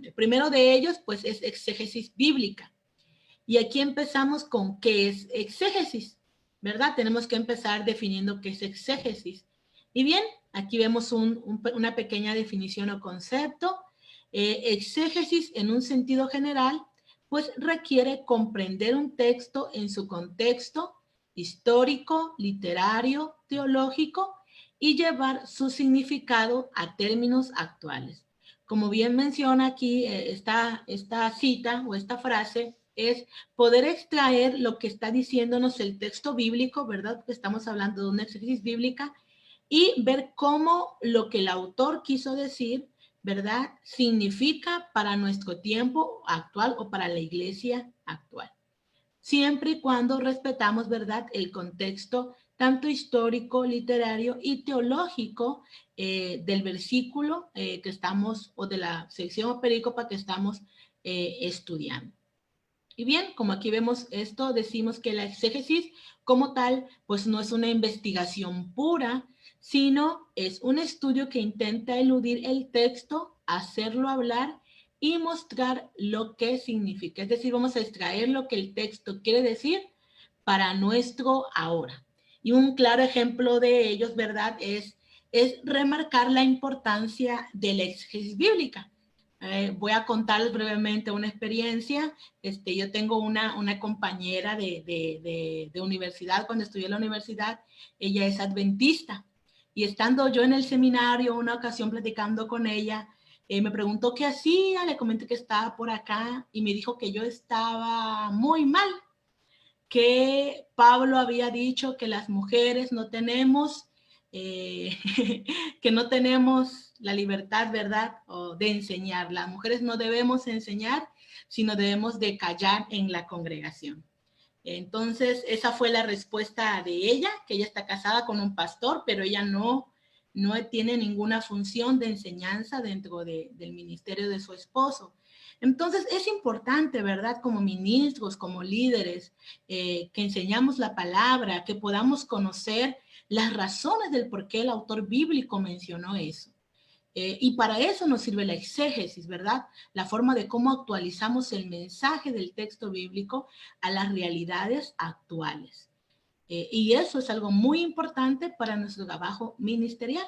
El primero de ellos, pues, es exégesis bíblica. Y aquí empezamos con qué es exégesis, ¿verdad? Tenemos que empezar definiendo qué es exégesis. Y bien, aquí vemos una pequeña definición o concepto. Exégesis, en un sentido general, pues requiere comprender un texto en su contexto histórico, literario, teológico y llevar su significado a términos actuales. Como bien menciona aquí esta cita o esta frase, es poder extraer lo que está diciéndonos el texto bíblico, ¿verdad? Porque estamos hablando de una exégesis bíblica, y ver cómo lo que el autor quiso decir, ¿verdad?, significa para nuestro tiempo actual o para la iglesia actual. Siempre y cuando respetamos, ¿verdad?, el contexto tanto histórico, literario y teológico del versículo que estamos, o de la sección o perícopa que estamos estudiando. Y bien, como aquí vemos esto, decimos que la exégesis como tal, pues no es una investigación pura, sino es un estudio que intenta eludir el texto, hacerlo hablar y mostrar lo que significa. Es decir, vamos a extraer lo que el texto quiere decir para nuestro ahora. Y un claro ejemplo de ellos, ¿verdad?, es remarcar la importancia de la exégesis bíblica. Voy a contarles brevemente una experiencia. Yo tengo una compañera de universidad, cuando estudié en la universidad, ella es adventista. Y estando yo en el seminario, una ocasión platicando con ella, me preguntó qué hacía, le comenté que estaba por acá y me dijo que yo estaba muy mal, que Pablo había dicho que las mujeres no tenemos, que no tenemos la libertad, ¿verdad?, o de enseñar. Las mujeres no debemos enseñar, sino debemos de callar en la congregación. Entonces, esa fue la respuesta de ella, que ella está casada con un pastor, pero ella no tiene ninguna función de enseñanza dentro del ministerio de su esposo. Entonces, es importante, ¿verdad?, como ministros, como líderes, que enseñamos la palabra, que podamos conocer las razones del por qué el autor bíblico mencionó eso. Y para eso nos sirve la exégesis, ¿verdad? La forma de cómo actualizamos el mensaje del texto bíblico a las realidades actuales. Y eso es algo muy importante para nuestro trabajo ministerial.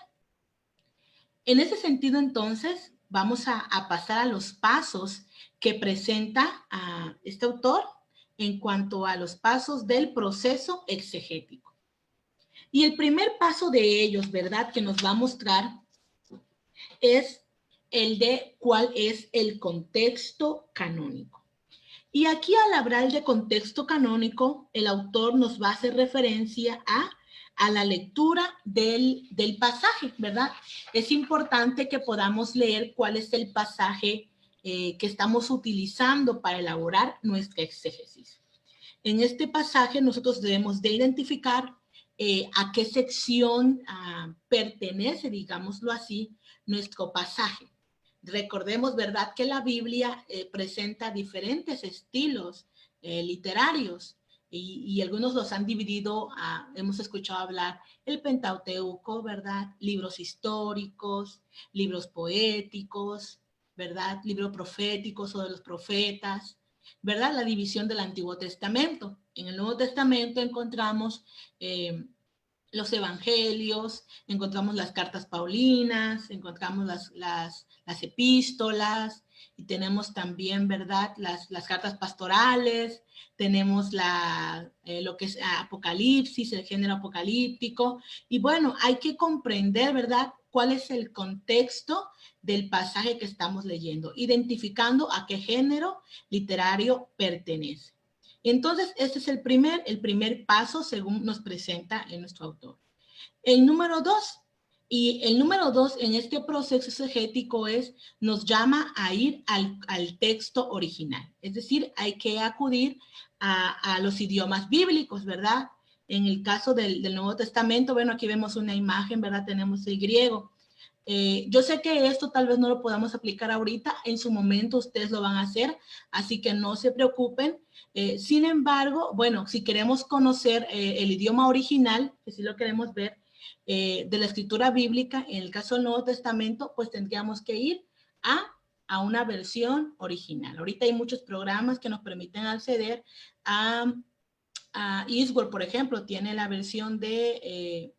En ese sentido, entonces, vamos a pasar a los pasos que presenta a este autor en cuanto a los pasos del proceso exegético. Y el primer paso de ellos, ¿verdad?, que nos va a mostrar es el de cuál es el contexto canónico. Y aquí, al hablar de contexto canónico, el autor nos va a hacer referencia a la lectura del pasaje, ¿verdad? Es importante que podamos leer cuál es el pasaje que estamos utilizando para elaborar nuestra exégesis. En este pasaje nosotros debemos de identificar a qué sección pertenece, digámoslo así, nuestro pasaje. Recordemos, ¿verdad?, que la Biblia presenta diferentes estilos literarios y algunos los han dividido, hemos escuchado hablar el Pentateuco, ¿verdad?, libros históricos, libros poéticos, ¿verdad?, libros proféticos o de los profetas, ¿verdad?, la división del Antiguo Testamento. En el Nuevo Testamento encontramos los evangelios, encontramos las cartas paulinas, encontramos las epístolas, y tenemos también, ¿verdad?, las cartas pastorales, tenemos lo que es Apocalipsis, el género apocalíptico, y bueno, hay que comprender, ¿verdad?, cuál es el contexto del pasaje que estamos leyendo, identificando a qué género literario pertenece. Entonces, este es el primer paso según nos presenta en nuestro autor. El número 2, y el número 2 en este proceso exegético nos llama a ir al texto original. Es decir, hay que acudir a los idiomas bíblicos, ¿verdad? En el caso del Nuevo Testamento, bueno, aquí vemos una imagen, ¿verdad? Tenemos el griego. Yo sé que esto tal vez no lo podamos aplicar ahorita, en su momento ustedes lo van a hacer, así que no se preocupen. Sin embargo, bueno, si queremos conocer el idioma original, que sí lo queremos ver, de la escritura bíblica, en el caso del Nuevo Testamento, pues tendríamos que ir a a una versión original. Ahorita hay muchos programas que nos permiten acceder a Eastword, por ejemplo, tiene la versión de,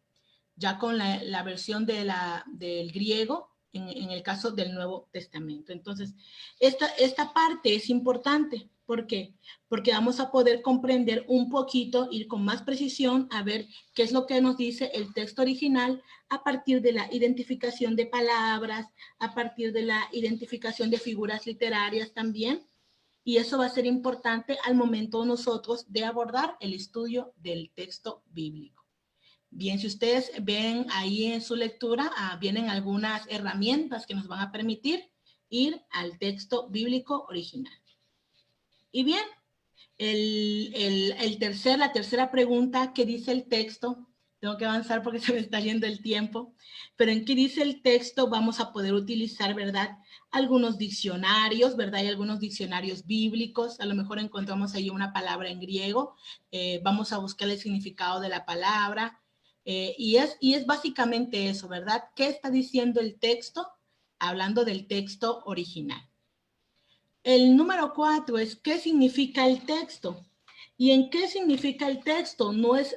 ya con la versión del griego, en el caso del Nuevo Testamento. Entonces, esta parte es importante. ¿Por qué? Porque vamos a poder comprender un poquito, ir con más precisión a ver qué es lo que nos dice el texto original a partir de la identificación de palabras, a partir de la identificación de figuras literarias también. Y eso va a ser importante al momento nosotros de abordar el estudio del texto bíblico. Bien, si ustedes ven ahí en su lectura, vienen algunas herramientas que nos van a permitir ir al texto bíblico original. Y bien, la tercera pregunta, ¿qué dice el texto? Tengo que avanzar porque se me está yendo el tiempo. Pero en qué dice el texto vamos a poder utilizar, ¿verdad? Algunos diccionarios, ¿verdad? Hay algunos diccionarios bíblicos. A lo mejor encontramos ahí una palabra en griego. Vamos a buscar el significado de la palabra. Y es básicamente eso, ¿verdad? ¿Qué está diciendo el texto? Hablando del texto original. El número 4 es ¿qué significa el texto? ¿Y en qué significa el texto? No es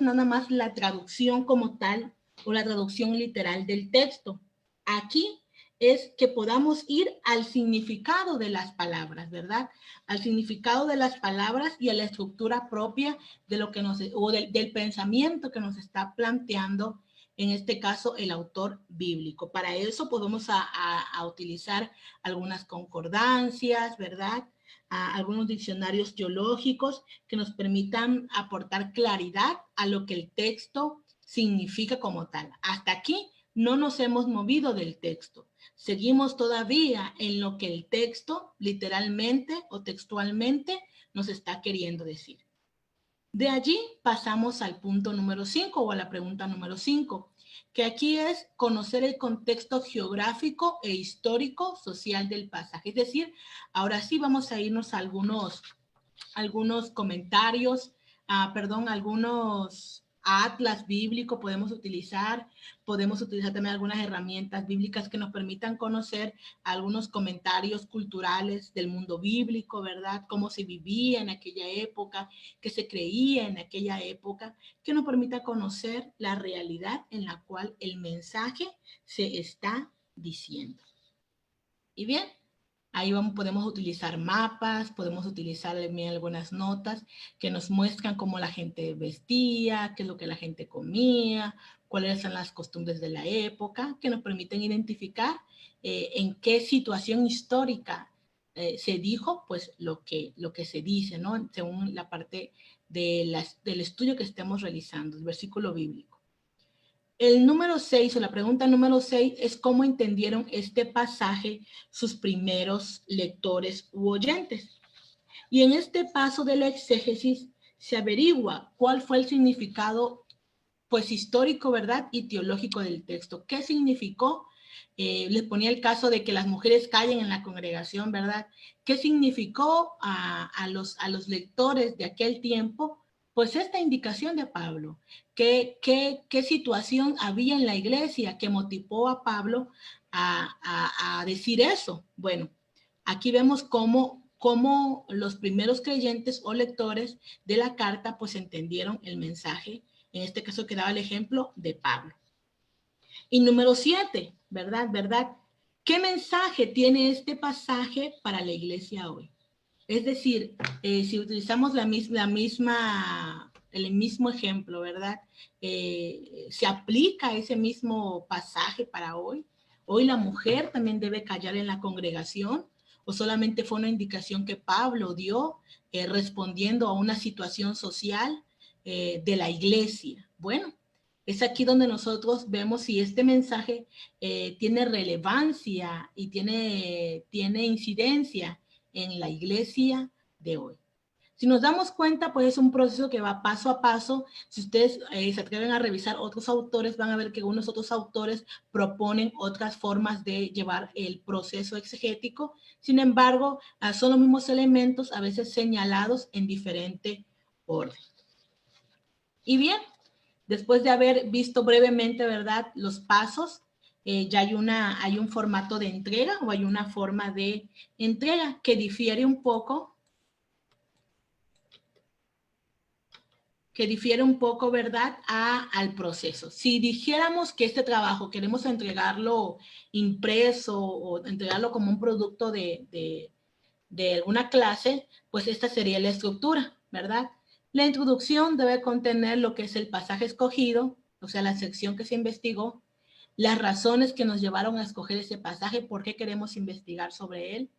nada más la traducción como tal o la traducción literal del texto. Aquí es que podamos ir al significado de las palabras, ¿verdad? Al significado de las palabras y a la estructura propia de lo que del pensamiento que nos está planteando, en este caso, el autor bíblico. Para eso podemos utilizar algunas concordancias, ¿verdad? Algunos diccionarios teológicos que nos permitan aportar claridad a lo que el texto significa como tal. Hasta aquí no nos hemos movido del texto. Seguimos todavía en lo que el texto literalmente o textualmente nos está queriendo decir. De allí pasamos al punto número 5 o a la pregunta número 5, que aquí es conocer el contexto geográfico e histórico social del pasaje. Es decir, ahora sí vamos a irnos a algunos comentarios, algunos atlas bíblicos podemos utilizar también algunas herramientas bíblicas que nos permitan conocer algunos comentarios culturales del mundo bíblico, ¿verdad? Cómo se vivía en aquella época, qué se creía en aquella época, que nos permita conocer la realidad en la cual el mensaje se está diciendo. Y bien, ahí podemos utilizar mapas, podemos utilizar también algunas notas que nos muestran cómo la gente vestía, qué es lo que la gente comía, cuáles son las costumbres de la época, que nos permiten identificar en qué situación histórica se dijo, pues lo que se dice, ¿no? Según la parte del estudio que estemos realizando, el versículo bíblico. El número 6 o la pregunta número 6 es cómo entendieron este pasaje sus primeros lectores u oyentes. Y en este paso de la exégesis se averigua cuál fue el significado pues histórico, ¿verdad? Y teológico del texto. ¿Qué significó? Les ponía el caso de que las mujeres callen en la congregación, ¿verdad? ¿Qué significó a los lectores de aquel tiempo? Pues esta indicación de Pablo. ¿Qué situación había en la iglesia que motivó a Pablo a decir eso? Bueno, aquí vemos cómo los primeros creyentes o lectores de la carta pues entendieron el mensaje. En este caso quedaba el ejemplo de Pablo. Y número 7, ¿verdad? ¿Qué mensaje tiene este pasaje para la iglesia hoy? Es decir, si utilizamos el mismo ejemplo, ¿verdad? ¿Se aplica ese mismo pasaje para hoy? ¿Hoy la mujer también debe callar en la congregación? ¿O solamente fue una indicación que Pablo dio respondiendo a una situación social de la iglesia? Bueno, es aquí donde nosotros vemos si este mensaje tiene relevancia y tiene incidencia en la iglesia de hoy. Si nos damos cuenta, pues es un proceso que va paso a paso. Si ustedes se atreven a revisar otros autores, van a ver que algunos otros autores proponen otras formas de llevar el proceso exegético. Sin embargo, son los mismos elementos, a veces señalados en diferente orden. Y bien, después de haber visto brevemente, ¿verdad?, los pasos, ya hay un formato de entrega o hay una forma de entrega que difiere un poco, ¿verdad?, al proceso. Si dijéramos que este trabajo queremos entregarlo impreso o entregarlo como un producto de alguna clase, pues esta sería la estructura, ¿verdad? La introducción debe contener lo que es el pasaje escogido, o sea, la sección que se investigó, las razones que nos llevaron a escoger ese pasaje, por qué queremos investigar sobre él,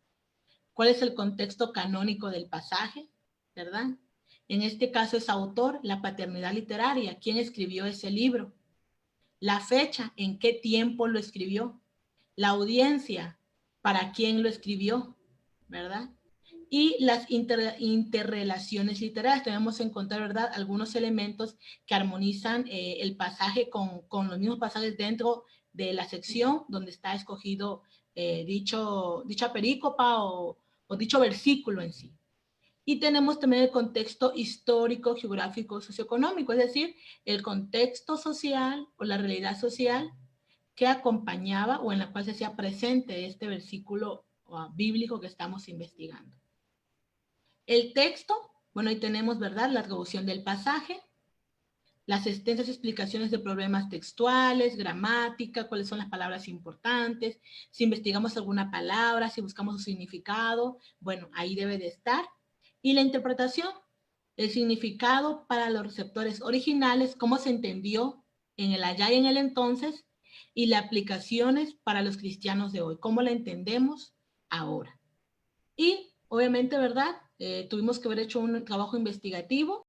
cuál es el contexto canónico del pasaje, ¿verdad? En este caso es autor, la paternidad literaria, quién escribió ese libro, la fecha, en qué tiempo lo escribió, la audiencia, para quién lo escribió, ¿verdad? Y las interrelaciones literarias. Debemos encontrar, ¿verdad?, algunos elementos que armonizan el pasaje con los mismos pasajes dentro de la sección donde está escogido dicha perícopa o dicho versículo en sí. Y tenemos también el contexto histórico, geográfico, socioeconómico, es decir, el contexto social o la realidad social que acompañaba o en la cual se hacía presente este versículo bíblico que estamos investigando. El texto, bueno, ahí tenemos, ¿verdad?, la traducción del pasaje, las extensas explicaciones de problemas textuales, gramática, cuáles son las palabras importantes, si investigamos alguna palabra, si buscamos su significado, bueno, ahí debe de estar. Y la interpretación, el significado para los receptores originales, cómo se entendió en el allá y en el entonces, y las aplicaciones para los cristianos de hoy, cómo la entendemos ahora. Y obviamente, ¿verdad? Tuvimos que haber hecho un trabajo investigativo